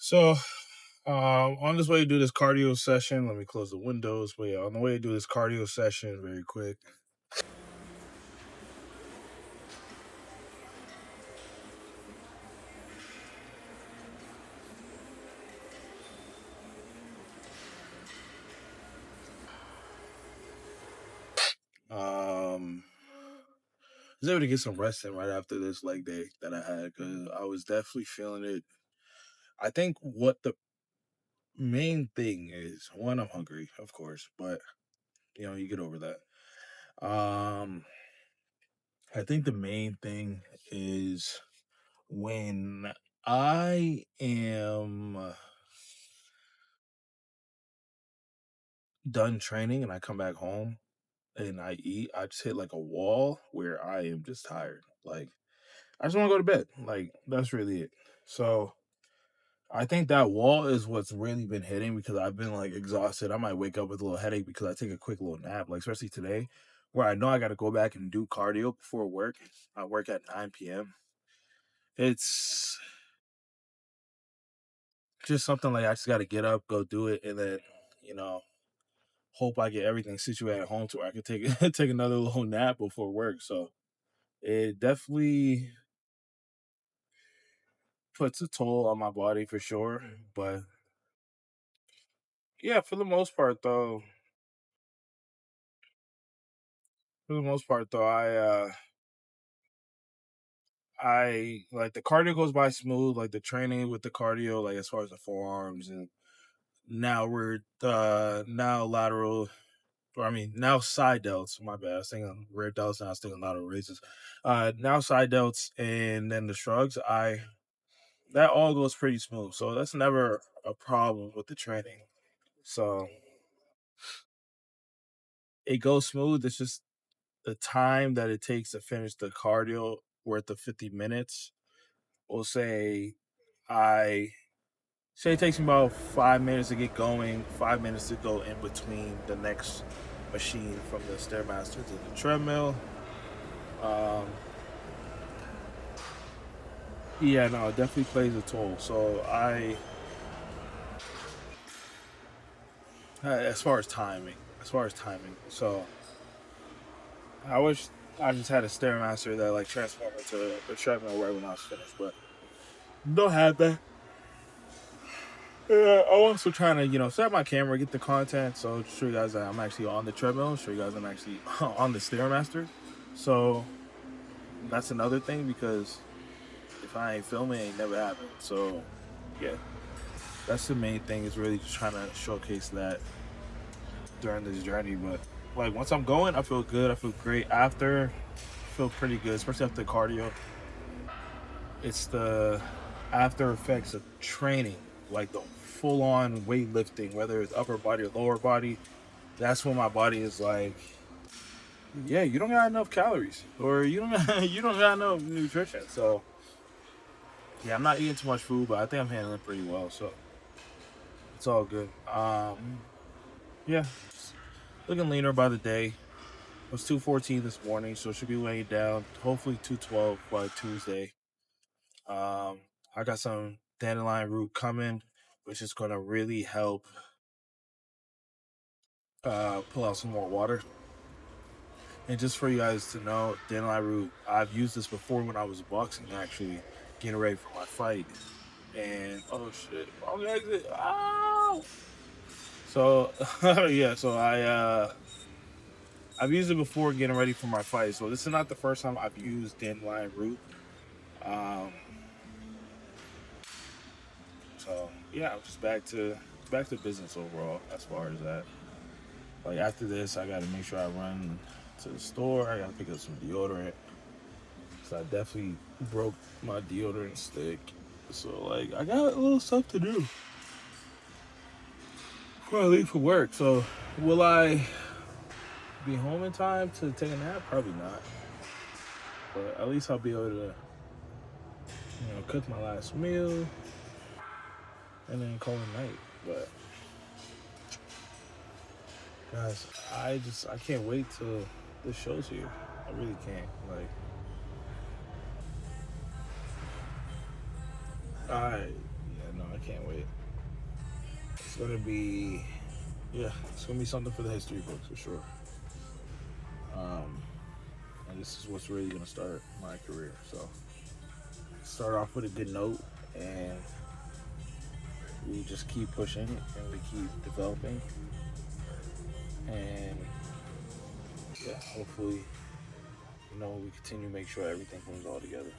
So, on this way to do this cardio session, let me close the windows. But yeah, on the way to do this cardio session, very quick. Um, I was able to get some rest in right after this leg day that I had because I was definitely feeling it. I think what the main thing is, one, I'm hungry, of course, but you get over that. Um, I think the main thing is when I am done training and I come back home and I eat, I just hit like a wall where I am just tired. Like I just want to go to bed. Like that's really it. So I think that wall is what's really been hitting because I've been like exhausted. I might wake up with a little headache because I take a quick little nap, like especially today, where I know I got to go back and do cardio before work. I work at 9 p.m. It's just something like I just got to get up, go do it, and then you know hope I get everything situated at home to where I can take take another little nap before work. So it definitely puts a toll on my body for sure. But yeah, for the most part though, I like the cardio goes by smooth, like the training with the cardio, like as far as the forearms and now we're now lateral or I mean now side delts, my bad. I was thinking rear delts and I was thinking lateral raises. Now side delts and then the shrugs, I that all goes pretty smooth. So that's never a problem with the training. So it goes smooth. It's just the time that it takes to finish the cardio worth of 50 minutes. We'll say I say it takes me about 5 minutes to get going, 5 minutes to go in between the next machine from the Stairmaster to the treadmill. Um, yeah, no, it definitely plays a toll. So as far as timing. So I wish I just had a Stairmaster that like transformed into a treadmill right when I was finished, but don't have that. Yeah, I'm also trying to, set up my camera, get the content, so show you guys that I'm actually on the treadmill, show you guys I'm actually on the Stairmaster. So that's another thing because if I ain't filming, it ain't never happened. So yeah, that's the main thing is really just trying to showcase that during this journey. But like once I'm going, I feel good. I feel great. After, I feel pretty good, especially after cardio. It's the after effects of training, like the full on weightlifting, whether it's upper body or lower body. That's when my body is like, yeah, you don't got enough calories, or you don't you don't got enough nutrition. So yeah, I'm not eating too much food, but I think I'm handling it pretty well. So it's all good. Yeah, looking leaner by the day. It was 214 this morning, so it should be weighing down. Hopefully 212 by Tuesday. Um, I got some dandelion root coming, which is going to really help pull out some more water. And just for you guys to know, dandelion root, I've used this before when I was boxing, actually, getting ready for my fight. And oh shit, wrong exit. Ow! So yeah, so I've used it before getting ready for my fight. So this is not the first time I've used dandelion root. Um, so yeah, I'm just back to business overall as far as that. Like after this, I got to make sure I run to the store. I got to pick up some deodorant. So I definitely broke my deodorant stick. So like I got a little stuff to do before I leave for work. So will I be home in time to take a nap? Probably not. But at least I'll be able to, cook my last meal and then call it night. But guys, I can't wait till this show's here. I really can't. Like I no, I can't wait. It's gonna be, yeah, it's gonna be something for the history books for sure. And this is what's really gonna start my career. So start off with a good note, and we just keep pushing it, and we keep developing, and yeah, hopefully, we continue to make sure everything comes all together.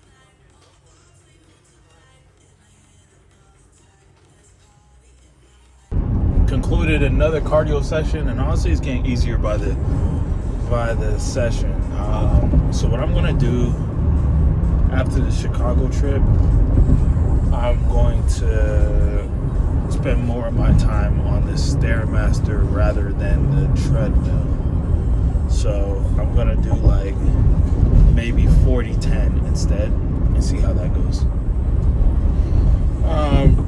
Concluded another cardio session, and honestly, it's getting easier by the session. So what I'm gonna do after the Chicago trip, I'm going to spend more of my time on the Stairmaster rather than the treadmill. So I'm gonna do like maybe 40-10 instead and see how that goes.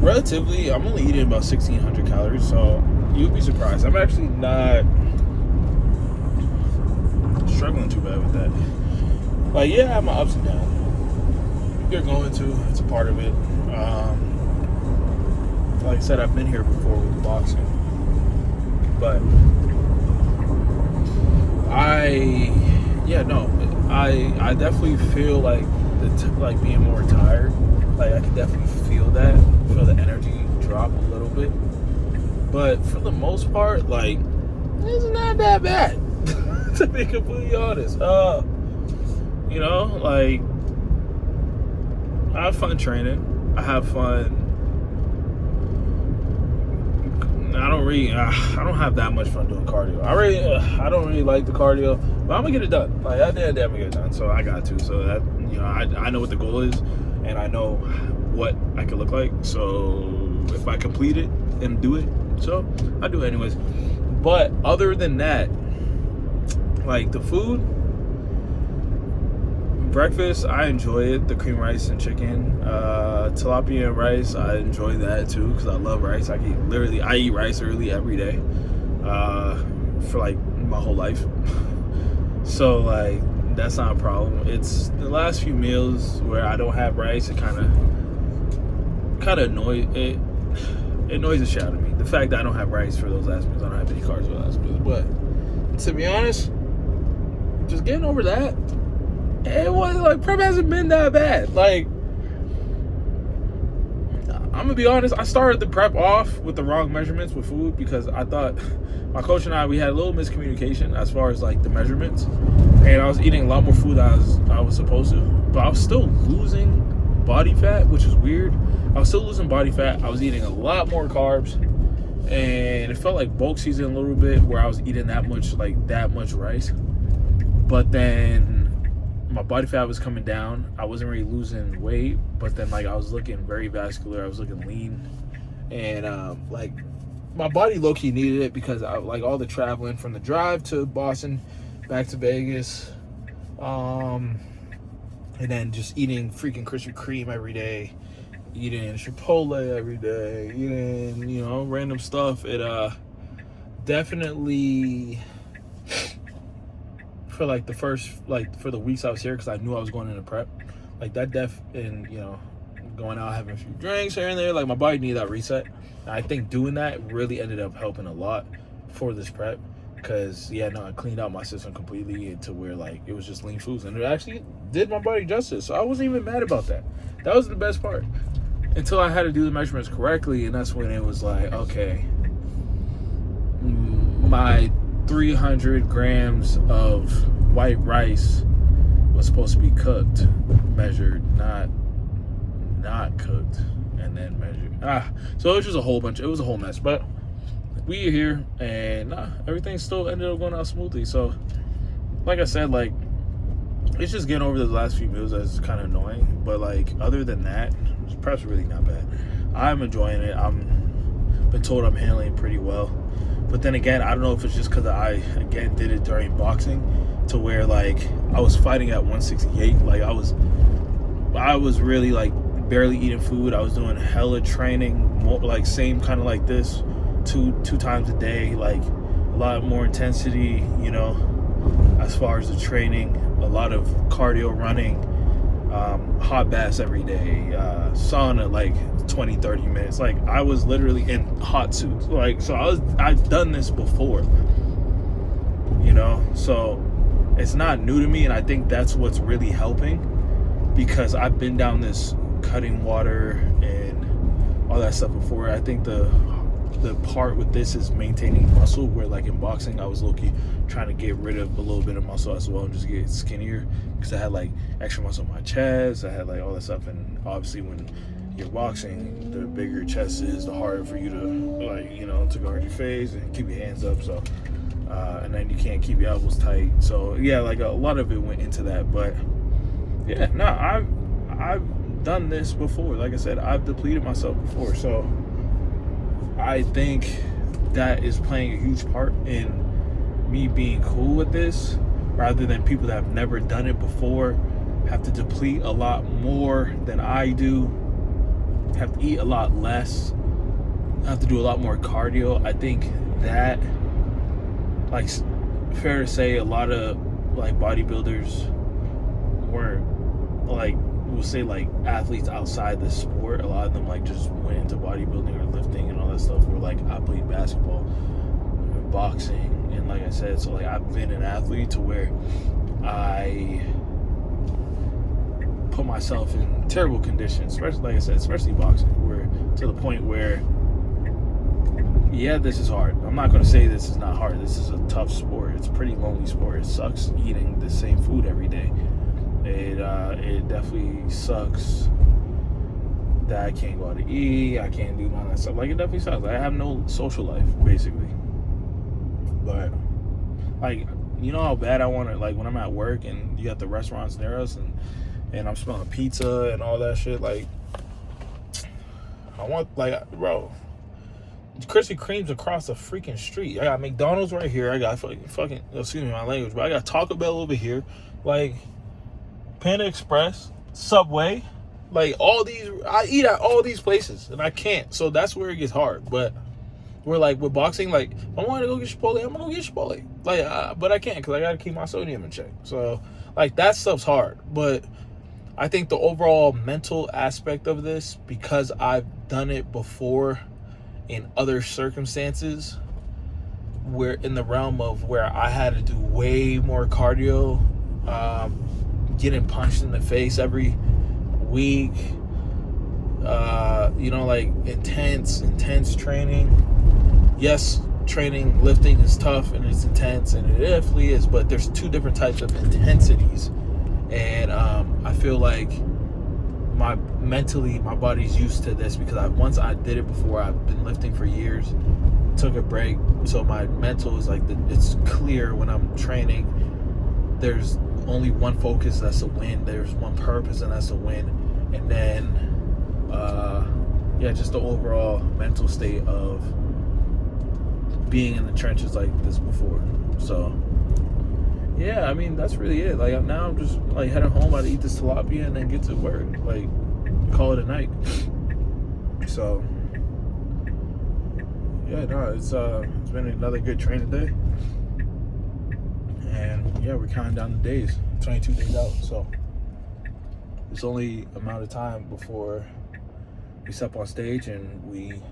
Relatively, I'm only eating about 1,600 calories, so you'd be surprised. I'm actually not struggling too bad with that. Like, yeah, I have my ups and downs. You're going to. It's a part of it. Like I said, I've been here before with boxing, but I definitely feel like like being more tired. Like I can definitely feel the energy drop a little bit, but for the most part, like it's not that bad. To be completely honest, like I have fun training. I have fun. I don't have that much fun doing cardio. I don't really like the cardio, but I'm gonna get it done. Like at the end, I'm gonna get it done. So I got to. So that I know what the goal is, and I know what I could look like. So if I complete it and do it, so I do it anyways. But other than that, like the food, breakfast, I enjoy it. The cream rice and chicken, tilapia and rice, I enjoy that too because I love rice. I eat rice early every day for like my whole life. So like that's not a problem. It's the last few meals where I don't have rice. It kind of annoys the shit out of me. The fact that I don't have rice for those last meals, I don't have any carbs for those last meals. But to be honest, just getting over that. It wasn't like prep hasn't been that bad. Like I'm gonna be honest, I started the prep off with the wrong measurements with food because I thought my coach and we had a little miscommunication as far as like the measurements, and I was eating a lot more food than I was supposed to, but I was still losing body fat, which is weird. I was still losing body fat. I was eating a lot more carbs, and it felt like bulk season a little bit where I was eating that much rice, but then my body fat was coming down. I wasn't really losing weight, but then like I was looking very vascular. I was looking lean, and like my body low-key needed it because I like all the traveling from the drive to Boston, back to Vegas, and then just eating freaking Krispy Kreme every day, eating Chipotle every day, eating random stuff. It definitely. For like the first, for the weeks I was here, because I knew I was going into prep, like that and going out having a few drinks here and there, like my body needed that reset. And I think doing that really ended up helping a lot for this prep, because I cleaned out my system completely into where like it was just lean foods, and it actually did my body justice. So I wasn't even mad about that. That was the best part until I had to do the measurements correctly, and that's when it was like, okay, my 300 grams of white rice was supposed to be cooked, measured, not cooked, and then measured. So it was just a whole mess. But we are here, and everything still ended up going out smoothly. So, like I said, like it's just getting over the last few meals that's kind of annoying. But like other than that, prep's really not bad. I'm enjoying it. I'm been told I'm handling it pretty well. But then again, I don't know if it's just because I, again, did it during boxing to where, like, I was fighting at 168. Like, I was really, like, barely eating food. I was doing hella training, more, like, same kind of like this, two times a day, like, a lot more intensity, as far as the training, a lot of cardio running, hot baths every day, sauna like 20-30 minutes. Like I was literally in hot suits. Like, so I've done this before, you know, so it's not new to me. And I think that's what's really helping, because I've been down this cutting water and all that stuff before. I think the part with this is maintaining muscle, where like in boxing I was low-key trying to get rid of a little bit of muscle as well and just get skinnier, because I had like extra muscle on my chest, I had like all that stuff. And obviously when you're boxing, the bigger your chest is, the harder for you to, like, you know, to guard your face and keep your hands up. So and then you can't keep your elbows tight. So yeah, like a lot of it went into that. But yeah, no, I've done this before. Like I said, I've depleted myself before. So I think that is playing a huge part in me being cool with this, rather than people that have never done it before, have to deplete a lot more than I do, have to eat a lot less, have to do a lot more cardio. I think that, like, fair to say, a lot of like bodybuilders weren't, like, we'll say like athletes outside the sport, a lot of them like just went into bodybuilding or lifting and all that stuff, or like I played basketball, boxing, and like I said, so like I've been an athlete to where I put myself in terrible conditions, especially, like I said, especially boxing, where to the point where, yeah, this is hard. I'm not going to say this is not hard. This is a tough sport. It's a pretty lonely sport. It sucks eating the same food every day. It definitely sucks that I can't go out to eat. I can't do none of that stuff. Like, it definitely sucks. I have no social life, basically. But, like, you know how bad I want to, like, when I'm at work and you got the restaurants near us and I'm smelling pizza and all that shit, like, I want, like, bro, Krispy Kreme's across the freaking street. I got McDonald's right here. I got fucking excuse me my language, but I got Taco Bell over here. Like, Panda Express, Subway, like all these, I eat at all these places and I can't. So that's where it gets hard. But we're like, with boxing, like, if I want to go get Chipotle, I'm gonna go get Chipotle. Like, but I can't, because I gotta keep my sodium in check. So, like, that stuff's hard. But I think the overall mental aspect of this, because I've done it before in other circumstances, where in the realm of where I had to do way more cardio, getting punched in the face every week, you know, like intense training. Yes, training, lifting is tough and it's intense, and it definitely is, but there's two different types of intensities. And I feel like my body's used to this, because once I did it before. I've been lifting for years, took a break, so my mental is like, it's clear when I'm training. There's only one focus, that's to win. There's one purpose, and that's to win. And then yeah, just the overall mental state of being in the trenches like this before. So yeah, I mean, that's really it. Like, now I'm just like heading home, about to eat this tilapia and then get to work, like, call it a night. So yeah, no, it's been another good training day, and yeah, we're counting down the days, 22 days out. So it's only a amount of time before we step on stage and we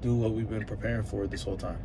do what we've been preparing for this whole time.